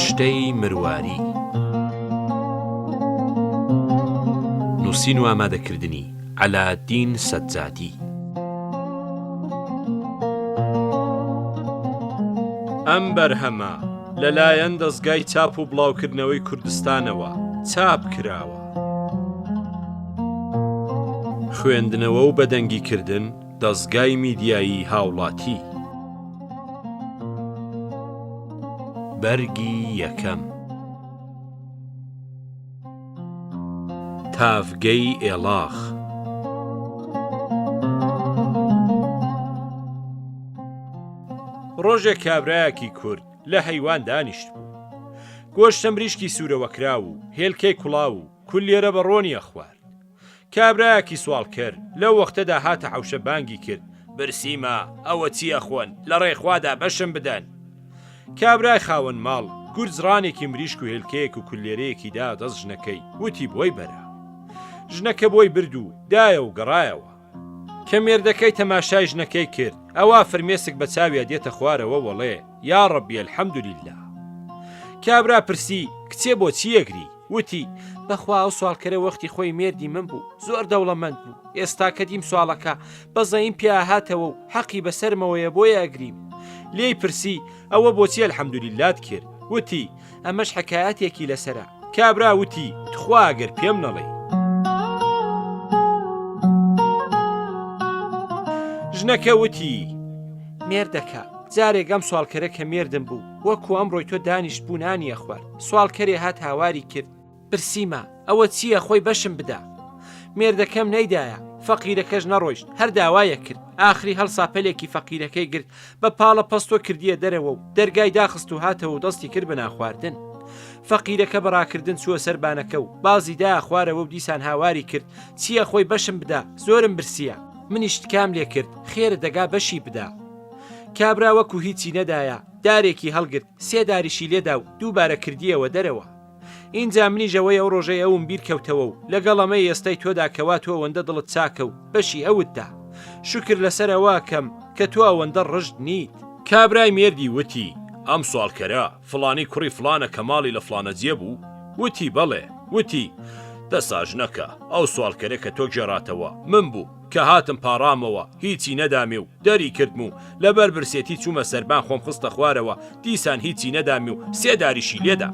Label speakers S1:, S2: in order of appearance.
S1: ڕشتەی مرواری نووسین و ئامادەکردنی عەلادین سەجادی. ئەم بەرهەمە لەلایەن دەستگای چاپ و بڵاوکردنەوەی کوردستانەوە چاپ کراوە. خوێندنەوە و بەدەنگیکردن دەستگای میدیایی هاوڵاتی. بەرگی یەکەم. تافگەی ئێڵاخ. ڕۆژێک کابرایەکی کورد لە هەیوان دانیشت بوو. گۆشتە مریشکی سوورەوە کرا و هێلکەی کوڵاو و کولێرە بە ڕۆنیە خوارد. کابرایەکی سوال کرد لەو وەختەدا هاتە حەوشە بانگی کرد: برسیمە ئەوە چییە خۆن لە ڕێخوادا بەشم بدەن. کابرای خاوەن ماڵ گورجڕانێکی مریشک و هێلکەیەک و کولێرەیەکی دا دەست ژنەکەی، وتی بۆی بەرە. ژنەکە بۆی برد و دایە و گەڕایەوە. کە مێردەکەی تەماشای ژنەکەی کرد، ئەوە فرمێسک بە چاویە دێتە خوارەوە وەڵێ: یا ڕەبی ئەلحەمدولیلا. کابرا پرسی: کچێ بۆچی ئەگری؟ وتی: بەخوا ئەو سوالکەرە وەختی خۆی مێردی من بوو، زۆر دەوڵەمەند بوو، ئێستا کە دیم سوالەکە بەزەیم پیا هاتەوە و حەقی بەسەرمەوەیە بۆی ئەگریم. لێی پرسی: ئەوە بۆچی ئەلحەمدولیلات کرد؟ وتی: ئەمەش حەکایەتێکی لەسەرە. کابرا وتی: تخوا ئەگەر پێم نەڵێ. ژنەکە وتی: مێردەکە، جارێک ئەم سوالکەرە کە مێردم بوو، وەکو ئەمڕۆی تۆ دانیشت بوو نانیە خوارد. سوالکەرێ هات هاواری کرد: برسیمە ئەوە چییە خۆی بەشم بدە. مێردەکەم نەیدایە، فەقیرەکەش نەڕۆیشت، هەر داوایە کرد. ئاخری هەڵساپەلێکی فەقیرەکەی گرت، بە پاڵە پەستۆ کردیە دەرەوە و دەرگای داخست و هاتەوە و دەستی کرد بە ناخواردن. فەقیرەکە بەڕاکردن چووە سەربانەکە و بازی دایە خوارەوە و دیسان هاواری کرد: چییە خۆی بەشم بدە، زۆرم برسیە. منیش تکام لێ کرد، خێرە دەگا بەشی بدا. کابرا وەکو هیچی نەدایە، دارێکی هەڵگرت، سێ داریشی لێدا و دووبارە کردیەوە دەرەوە. اینجا منیژەوەی ئەو ڕۆژەی ئەوم بیر کەوتەوە و لەگەڵ ئەمەی ئێستای تۆدا کەوا تۆ ئەوەندە دڵت چاکە و بەشی ئەوتدا. شکر لەسەرەوە کەم کە تۆ ئەوەندە ڕژد نیت. کابرای مێردی وتی: ئەم سوالکەرە فڵانی کوڕی فڵانە کە ماڵی لە فڵانە جێ بوو؟ وتی: بەڵێ. وتی: دەساژ نەکە، ئەو سوالکەرە کە تۆ گێڕاتەوە من بوو کە هاتم پاڕامەوە، هیچی نەدامێ و دەری کردم و لەبەر برسێتی چوومە سەربان خۆم خستە خوارەوە، دیسان هیچی نەدامێ و سێ داریشی لێدا.